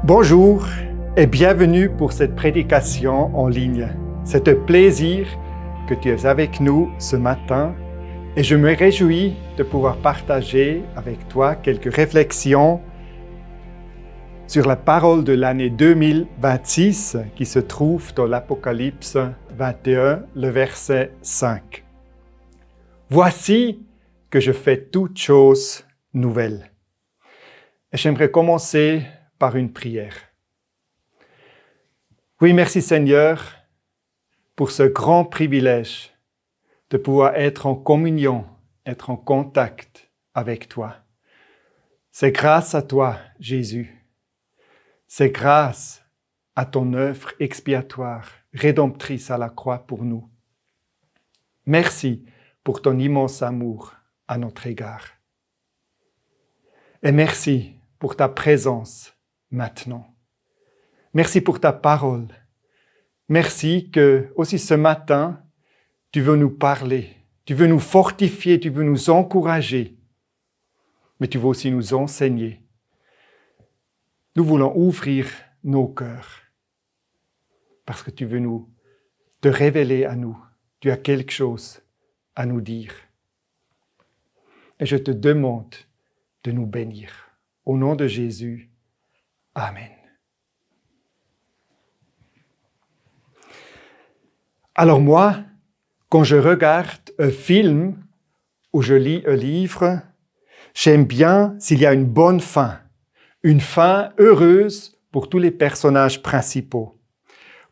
Bonjour et bienvenue pour cette prédication en ligne. C'est un plaisir que tu es avec nous ce matin et je me réjouis de pouvoir partager avec toi quelques réflexions sur la parole de l'année 2026 qui se trouve dans l'Apocalypse 21, le verset 5. Voici que je fais toutes choses nouvelles. Et j'aimerais commencer par une prière. Oui, merci Seigneur pour ce grand privilège de pouvoir être en communion, être en contact avec toi. C'est grâce à toi, Jésus. C'est grâce à ton œuvre expiatoire, rédemptrice à la croix pour nous. Merci pour ton immense amour à notre égard. Et merci pour ta présence maintenant. Merci pour ta parole. Merci que aussi ce matin, tu veux nous parler, tu veux nous fortifier, tu veux nous encourager, mais tu veux aussi nous enseigner. Nous voulons ouvrir nos cœurs parce que tu veux te révéler à nous. Tu as quelque chose à nous dire. Et je te demande de nous bénir. Au nom de Jésus, Amen. Alors moi, quand je regarde un film ou je lis un livre, j'aime bien s'il y a une bonne fin, une fin heureuse pour tous les personnages principaux.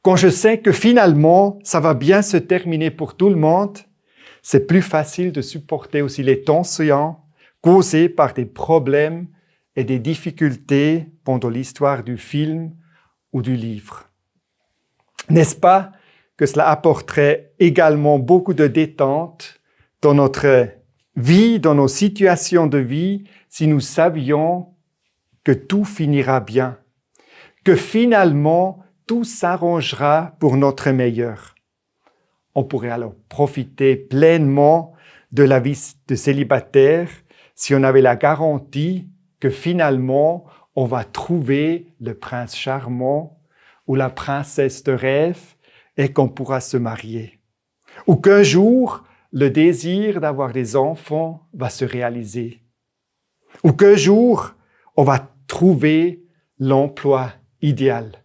Quand je sais que finalement, ça va bien se terminer pour tout le monde, c'est plus facile de supporter aussi les tensions causées par des problèmes et des difficultés pendant l'histoire du film ou du livre. N'est-ce pas que cela apporterait également beaucoup de détente dans notre vie, dans nos situations de vie, si nous savions que tout finira bien, que finalement tout s'arrangera pour notre meilleur. On pourrait alors profiter pleinement de la vie de célibataire si on avait la garantie que finalement on va trouver le prince charmant ou la princesse de rêve et qu'on pourra se marier. Ou qu'un jour, le désir d'avoir des enfants va se réaliser. Ou qu'un jour, on va trouver l'emploi idéal.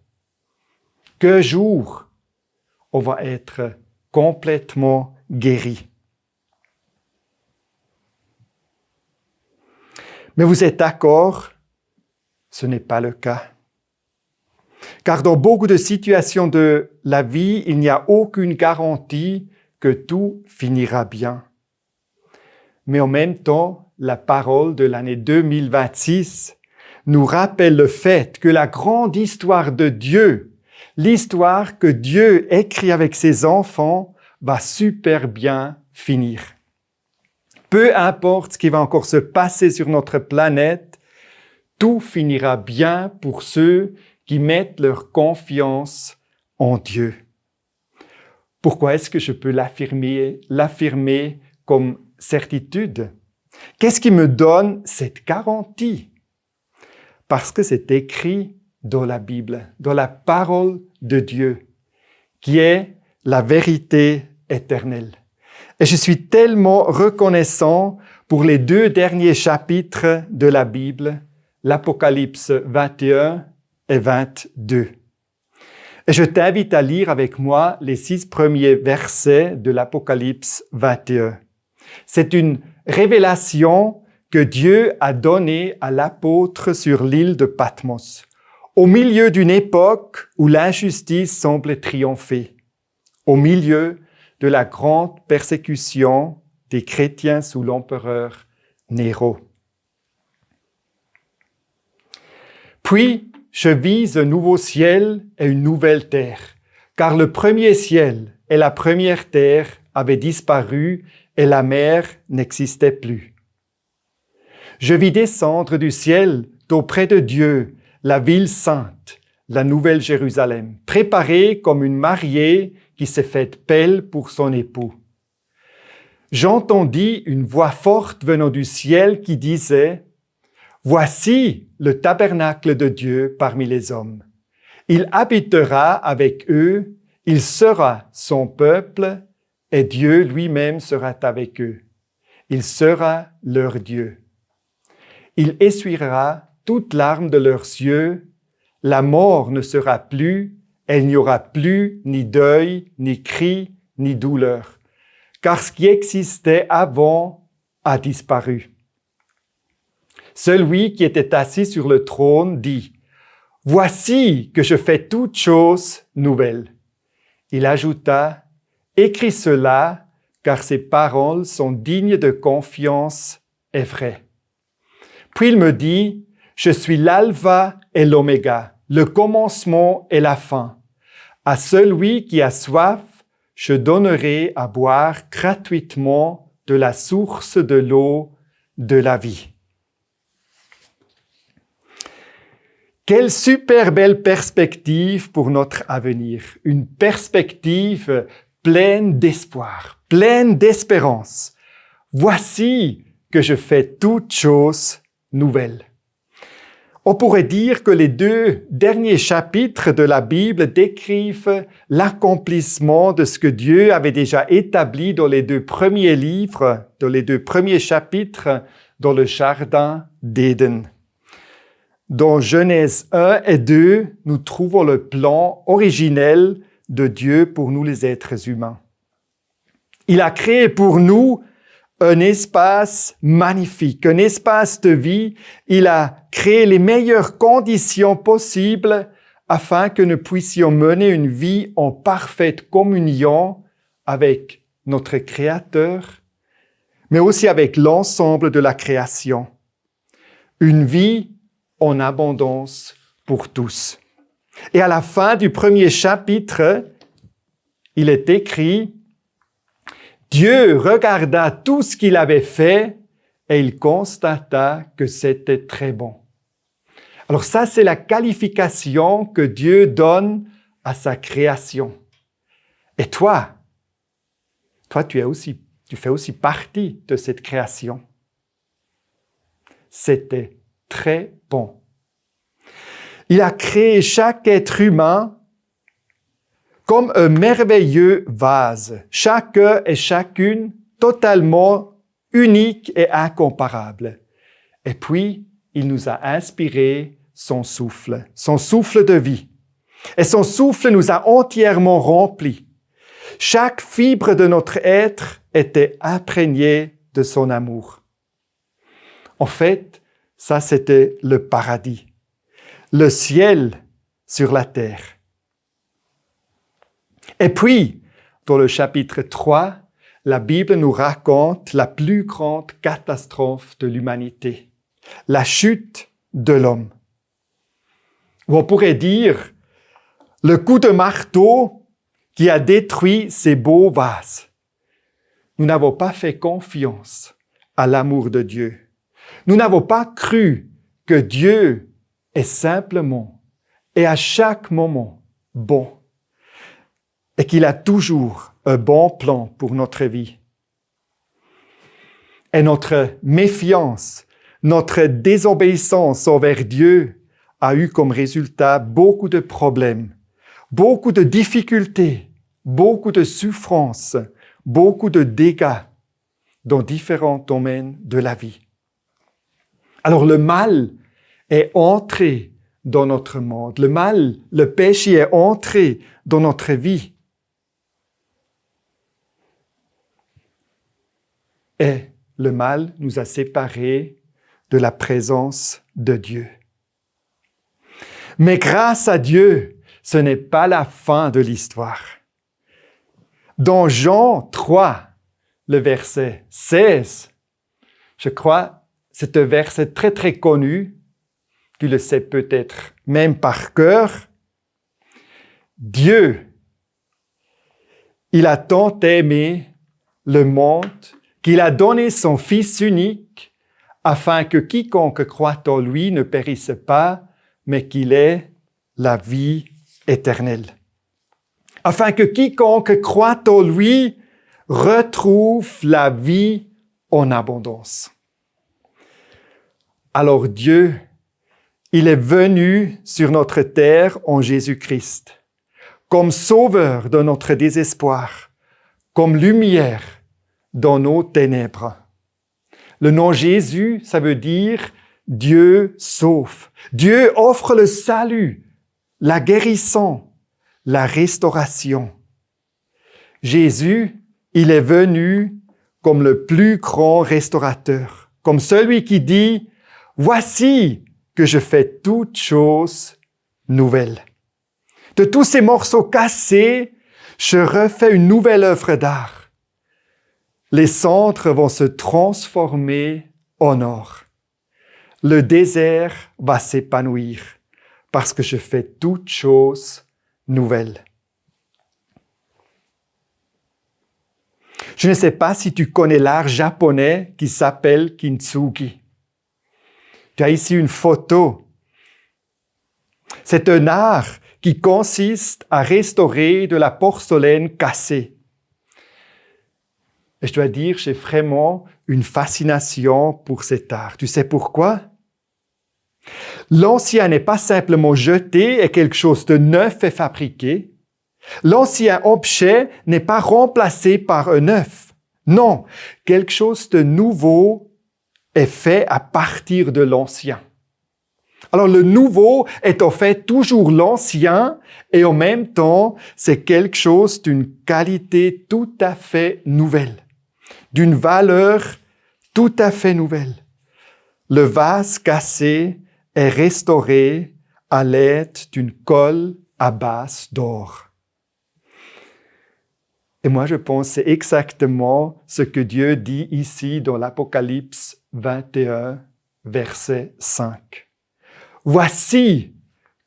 Qu'un jour, on va être complètement guéri. Mais vous êtes d'accord, ce n'est pas le cas. Car dans beaucoup de situations de la vie, il n'y a aucune garantie que tout finira bien. Mais en même temps, la parole de l'année 2026 nous rappelle le fait que la grande histoire de Dieu, l'histoire que Dieu écrit avec ses enfants, va super bien finir. Peu importe ce qui va encore se passer sur notre planète, tout finira bien pour ceux qui mettent leur confiance en Dieu. Pourquoi est-ce que je peux l'affirmer comme certitude? Qu'est-ce qui me donne cette garantie? Parce que c'est écrit dans la Bible, dans la parole de Dieu, qui est la vérité éternelle. Et je suis tellement reconnaissant pour les 2 derniers chapitres de la Bible, l'Apocalypse 21 et 22. Et je t'invite à lire avec moi les 6 premiers versets de l'Apocalypse 21. C'est une révélation que Dieu a donnée à l'apôtre sur l'île de Patmos, au milieu d'une époque où l'injustice semble triompher, au milieu de la grande persécution des chrétiens sous l'empereur Néron. Puis, je vise un nouveau ciel et une nouvelle terre, car le premier ciel et la première terre avaient disparu et la mer n'existait plus. Je vis descendre du ciel d'auprès de Dieu la ville sainte, la nouvelle Jérusalem, préparée comme une mariée qui s'est faite belle pour son époux. J'entendis une voix forte venant du ciel qui disait Voici le tabernacle de Dieu parmi les hommes. Il habitera avec eux, il sera son peuple, et Dieu lui-même sera avec eux. Il sera leur Dieu. Il essuiera toute larme de leurs yeux, la mort ne sera plus, il n'y aura plus ni deuil, ni cri, ni douleur, car ce qui existait avant a disparu. Celui qui était assis sur le trône dit, « Voici que je fais toutes choses nouvelles. » Il ajouta, « Écris cela, car ces paroles sont dignes de confiance et vraies. » Puis il me dit, « Je suis l'alpha et l'oméga, le commencement et la fin. À celui qui a soif, je donnerai à boire gratuitement de la source de l'eau de la vie. » Quelle super belle perspective pour notre avenir. Une perspective pleine d'espoir, pleine d'espérance. Voici que je fais toutes choses nouvelles. On pourrait dire que les 2 derniers chapitres de la Bible décrivent l'accomplissement de ce que Dieu avait déjà établi dans les 2 premiers livres, dans les 2 premiers chapitres dans le Jardin d'Éden. Dans Genèse 1 et 2, nous trouvons le plan originel de Dieu pour nous les êtres humains. Il a créé pour nous un espace magnifique, un espace de vie. Il a créé les meilleures conditions possibles afin que nous puissions mener une vie en parfaite communion avec notre Créateur, mais aussi avec l'ensemble de la création. Une vie en abondance pour tous. Et à la fin du premier chapitre, il est écrit, Dieu regarda tout ce qu'il avait fait et il constata que c'était très bon. Alors ça, c'est la qualification que Dieu donne à sa création. Et toi, tu fais aussi partie de cette création. C'était très bon. Il a créé chaque être humain comme un merveilleux vase, chacun et chacune totalement unique et incomparable. Et puis, il nous a inspiré son souffle de vie. Et son souffle nous a entièrement remplis. Chaque fibre de notre être était imprégnée de son amour. En fait, ça c'était le paradis, le ciel sur la terre. Et puis, dans le chapitre 3, la Bible nous raconte la plus grande catastrophe de l'humanité, la chute de l'homme. Ou on pourrait dire le coup de marteau qui a détruit ces beaux vases. Nous n'avons pas fait confiance à l'amour de Dieu. Nous n'avons pas cru que Dieu est simplement et à chaque moment bon et qu'il a toujours un bon plan pour notre vie. Et notre méfiance, notre désobéissance envers Dieu a eu comme résultat beaucoup de problèmes, beaucoup de difficultés, beaucoup de souffrances, beaucoup de dégâts dans différents domaines de la vie. Alors le mal est entré dans notre monde. Le mal, le péché est entré dans notre vie. Et le mal nous a séparés de la présence de Dieu. Mais grâce à Dieu, ce n'est pas la fin de l'histoire. Dans Jean 3, le verset 16, je crois, c'est un verset très très connu, tu le sais peut-être même par cœur. Dieu, il a tant aimé le monde qu'il a donné son Fils unique afin que quiconque croit en lui ne périsse pas, mais qu'il ait la vie éternelle. Afin que quiconque croit en lui retrouve la vie en abondance. Alors Dieu, il est venu sur notre terre en Jésus-Christ, comme sauveur de notre désespoir, comme lumière dans nos ténèbres. Le nom Jésus, ça veut dire Dieu sauve. Dieu offre le salut, la guérison, la restauration. Jésus, il est venu comme le plus grand restaurateur, comme celui qui dit « Voici que je fais toutes choses nouvelles. De tous ces morceaux cassés, je refais une nouvelle œuvre d'art. Les cendres vont se transformer en or. Le désert va s'épanouir parce que je fais toutes choses nouvelles. » Je ne sais pas si tu connais l'art japonais qui s'appelle kintsugi. Tu as ici une photo. C'est un art qui consiste à restaurer de la porcelaine cassée. Et je dois dire, j'ai vraiment une fascination pour cet art. Tu sais pourquoi? L'ancien n'est pas simplement jeté et quelque chose de neuf est fabriqué. L'ancien objet n'est pas remplacé par un neuf. Non, quelque chose de nouveau est fait à partir de l'ancien. Alors le nouveau est en fait toujours l'ancien et en même temps, c'est quelque chose d'une qualité tout à fait nouvelle, d'une valeur tout à fait nouvelle. Le vase cassé est restauré à l'aide d'une colle à base d'or. Et moi, je pense que c'est exactement ce que Dieu dit ici dans l'Apocalypse 21, verset 5. « Voici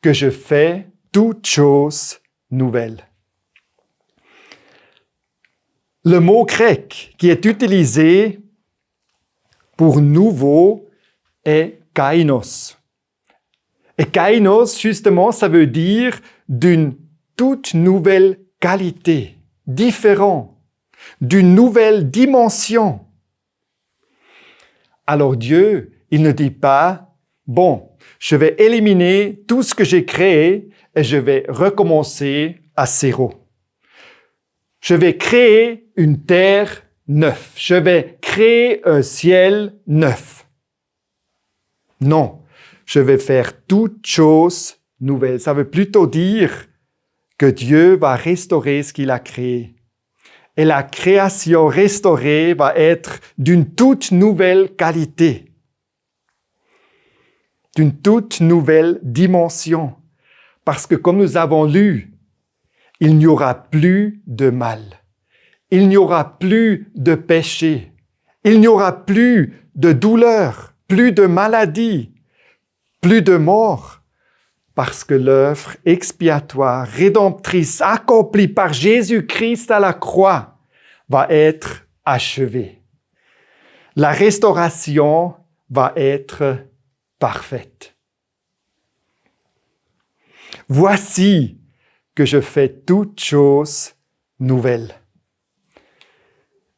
que je fais toutes choses nouvelles. » Le mot grec qui est utilisé pour nouveau est kainos. Et kainos, justement, ça veut dire d'une toute nouvelle qualité, différent, d'une nouvelle dimension. Alors Dieu, il ne dit pas, bon, je vais éliminer tout ce que j'ai créé et je vais recommencer à zéro. Je vais créer une terre neuve. Je vais créer un ciel neuf. Non, je vais faire toutes choses nouvelles. Ça veut plutôt dire que Dieu va restaurer ce qu'il a créé. Et la création restaurée va être d'une toute nouvelle qualité, d'une toute nouvelle dimension. Parce que comme nous avons lu, il n'y aura plus de mal. Il n'y aura plus de péché. Il n'y aura plus de douleur, plus de maladie, plus de mort. Parce que l'œuvre expiatoire, rédemptrice, accomplie par Jésus-Christ à la croix, va être achevée. La restauration va être parfaite. Voici que je fais toutes choses nouvelles.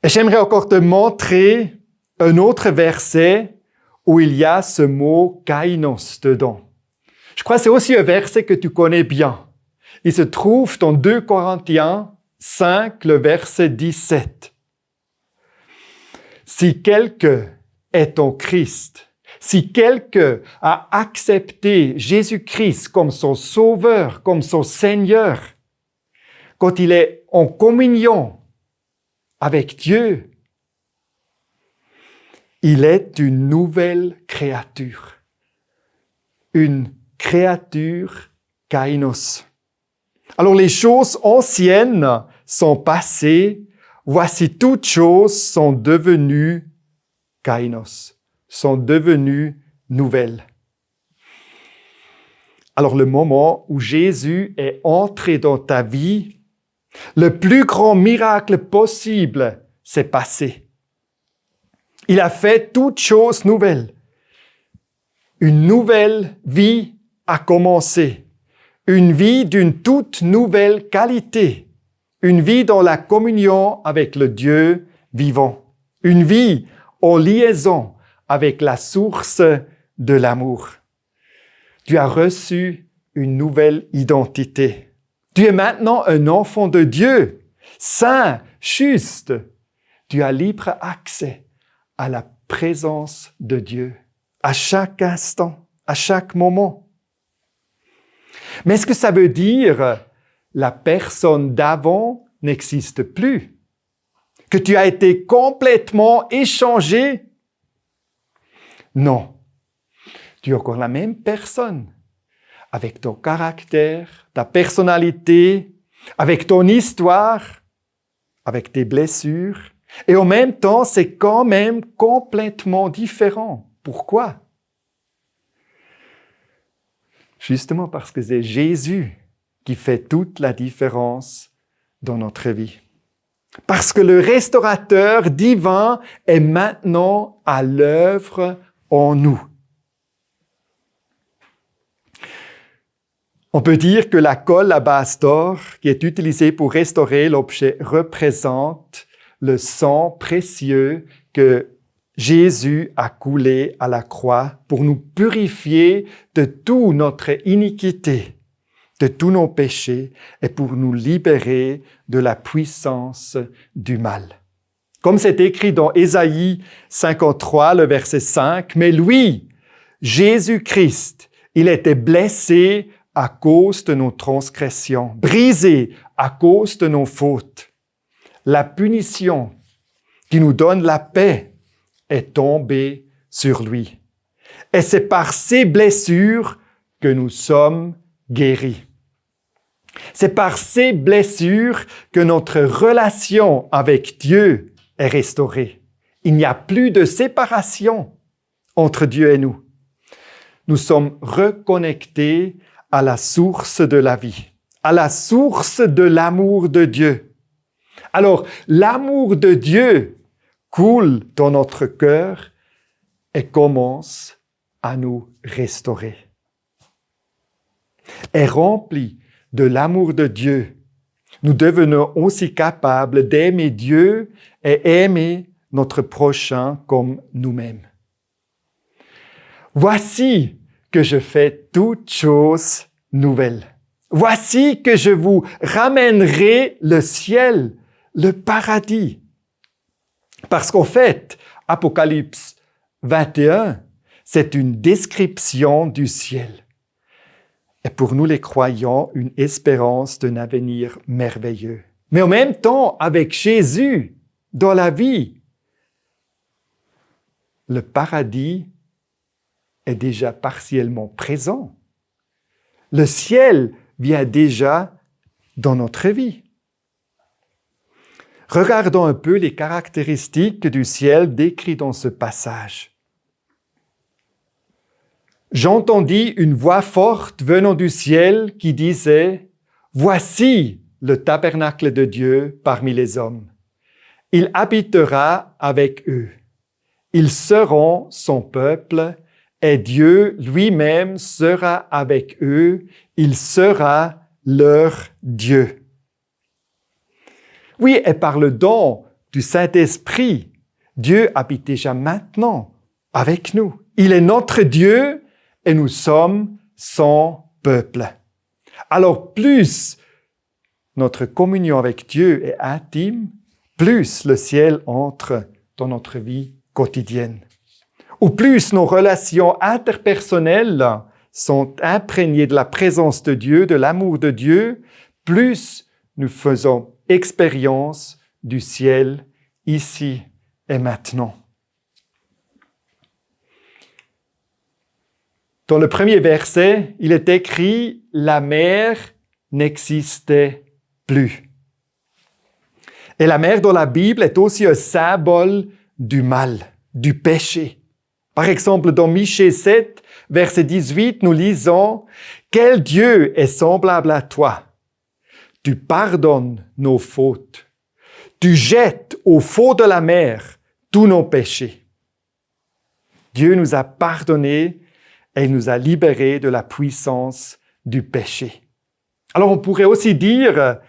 Et j'aimerais encore te montrer un autre verset où il y a ce mot kainos dedans. Je crois que c'est aussi un verset que tu connais bien. Il se trouve dans 2 Corinthiens 5, le verset 17. Si quelqu'un est en Christ, si quelqu'un a accepté Jésus-Christ comme son Sauveur, comme son Seigneur, quand il est en communion avec Dieu, il est une nouvelle créature. Une créature kainos. Alors les choses anciennes sont passées, voici toutes choses sont devenues kainos, sont devenues nouvelles. Alors le moment où Jésus est entré dans ta vie, le plus grand miracle possible s'est passé. Il a fait toutes choses nouvelles. Une nouvelle vie a commencé. Une vie d'une toute nouvelle qualité. Une vie dans la communion avec le Dieu vivant. Une vie en liaison avec la source de l'amour. Tu as reçu une nouvelle identité. Tu es maintenant un enfant de Dieu, saint, juste. Tu as libre accès à la présence de Dieu, à chaque instant, à chaque moment. Mais est-ce que ça veut dire la personne d'avant n'existe plus? Que tu as été complètement échangé? Non. Tu es encore la même personne, avec ton caractère, ta personnalité, avec ton histoire, avec tes blessures. Et en même temps, c'est quand même complètement différent. Pourquoi? Justement parce que c'est Jésus qui fait toute la différence dans notre vie. Parce que le restaurateur divin est maintenant à l'œuvre en nous. On peut dire que la colle à base d'or qui est utilisée pour restaurer l'objet représente le sang précieux que Jésus a coulé à la croix pour nous purifier de toute notre iniquité, de tous nos péchés et pour nous libérer de la puissance du mal. Comme c'est écrit dans Ésaïe 53, le verset 5, « Mais lui, Jésus-Christ, il était blessé à cause de nos transgressions, brisé à cause de nos fautes. La punition qui nous donne la paix est tombée sur lui. Et c'est par ses blessures que nous sommes guéris. C'est par ces blessures que notre relation avec Dieu est restaurée. Il n'y a plus de séparation entre Dieu et nous. Nous sommes reconnectés à la source de la vie, à la source de l'amour de Dieu. Alors, l'amour de Dieu coule dans notre cœur et commence à nous restaurer. Et rempli de l'amour de Dieu, nous devenons aussi capables d'aimer Dieu et aimer notre prochain comme nous-mêmes. Voici que je fais toutes choses nouvelles. Voici que je vous ramènerai le ciel, le paradis. Parce qu'en fait, Apocalypse 21, c'est une description du ciel. Et pour nous les croyants, une espérance d'un avenir merveilleux. Mais en même temps, avec Jésus dans la vie, le paradis est déjà partiellement présent. Le ciel vient déjà dans notre vie. Regardons un peu les caractéristiques du ciel décrites dans ce passage. J'entendis une voix forte venant du ciel qui disait « Voici le tabernacle de Dieu parmi les hommes. Il habitera avec eux. Ils seront son peuple et Dieu lui-même sera avec eux. Il sera leur Dieu. » Oui, et par le don du Saint-Esprit, Dieu habite déjà maintenant avec nous. Il est notre Dieu et nous sommes son peuple. Alors plus notre communion avec Dieu est intime, plus le ciel entre dans notre vie quotidienne. Ou plus nos relations interpersonnelles sont imprégnées de la présence de Dieu, de l'amour de Dieu, plus nous faisons expérience du ciel ici et maintenant. Dans le premier verset, il est écrit « La mer n'existait plus ». Et la mer dans la Bible est aussi un symbole du mal, du péché. Par exemple, dans Michée 7, verset 18, nous lisons « Quel Dieu est semblable à toi? Tu pardonnes nos fautes. Tu jettes au fond de la mer tous nos péchés. » Dieu nous a pardonnés et nous a libérés de la puissance du péché. Alors on pourrait aussi dire,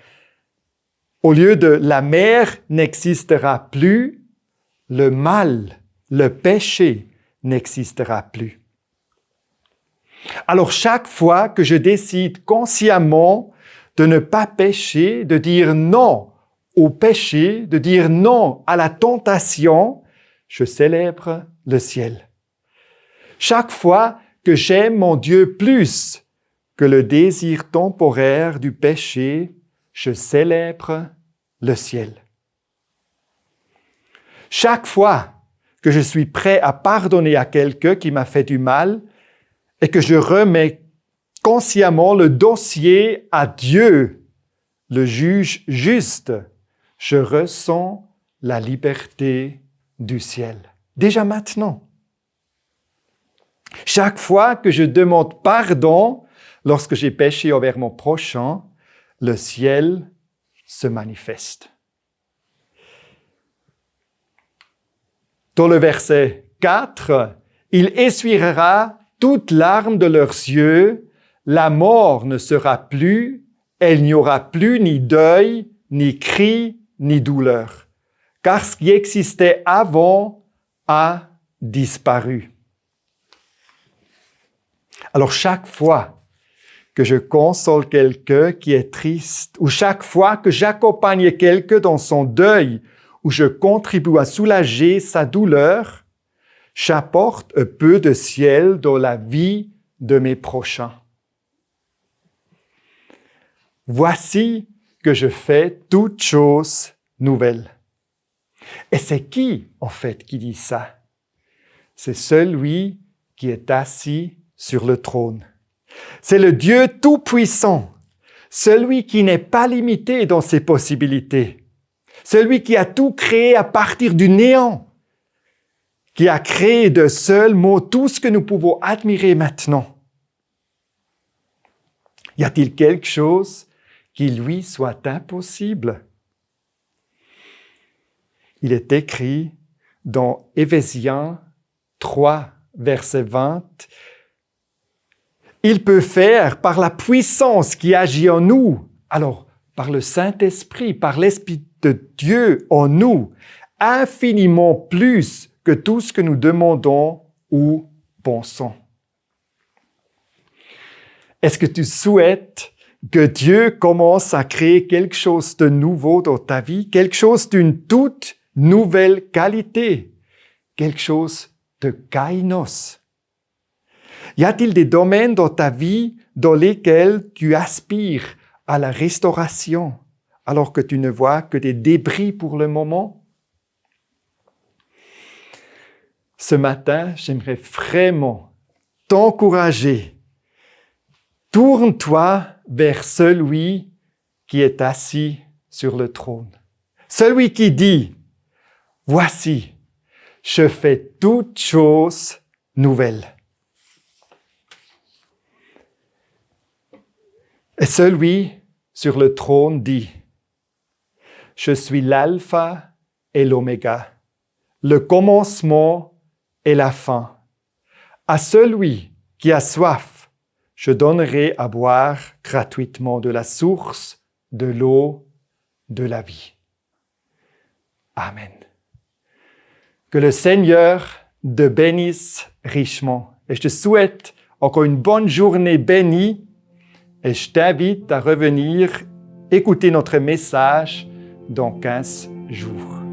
au lieu de « la mer n'existera plus », le mal, le péché n'existera plus. Alors chaque fois que je décide consciemment de ne pas pécher, de dire non au péché, de dire non à la tentation, je célèbre le ciel. Chaque fois que j'aime mon Dieu plus que le désir temporaire du péché, je célèbre le ciel. Chaque fois que je suis prêt à pardonner à quelqu'un qui m'a fait du mal et que je remets consciemment le dossier à Dieu, le juge juste, je ressens la liberté du ciel. Déjà maintenant. Chaque fois que je demande pardon lorsque j'ai péché envers mon prochain, le ciel se manifeste. Dans le verset 4, « Il essuiera toute larme de leurs yeux, la mort ne sera plus, il n'y aura plus ni deuil, ni cri, ni douleur, car ce qui existait avant a disparu. » Alors chaque fois que je console quelqu'un qui est triste, ou chaque fois que j'accompagne quelqu'un dans son deuil, ou je contribue à soulager sa douleur, j'apporte un peu de ciel dans la vie de mes prochains. Voici que je fais toutes choses nouvelles. Et c'est qui, en fait, qui dit ça? C'est celui qui est assis sur le trône. C'est le Dieu Tout-Puissant, celui qui n'est pas limité dans ses possibilités, celui qui a tout créé à partir du néant, qui a créé de seuls mots tout ce que nous pouvons admirer maintenant. Y a-t-il quelque chose qui lui soit impossible? Il est écrit dans Éphésiens 3, verset 20, « Il peut faire par la puissance qui agit en nous, alors par le Saint-Esprit, par l'Esprit de Dieu en nous, infiniment plus que tout ce que nous demandons ou pensons. » Est-ce que tu souhaites que Dieu commence à créer quelque chose de nouveau dans ta vie, quelque chose d'une toute nouvelle qualité, quelque chose de kainos? Y a-t-il des domaines dans ta vie dans lesquels tu aspires à la restauration alors que tu ne vois que des débris pour le moment? Ce matin, j'aimerais vraiment t'encourager. Tourne-toi vers celui qui est assis sur le trône. Celui qui dit, « Voici, je fais toutes choses nouvelles. » Et celui sur le trône dit, « Je suis l'alpha et l'oméga, le commencement et la fin. À celui qui a soif, je donnerai à boire gratuitement de la source de l'eau de la vie. » Amen. Que le Seigneur te bénisse richement. Et je te souhaite encore une bonne journée bénie. Et je t'invite à revenir écouter notre message dans 15 jours.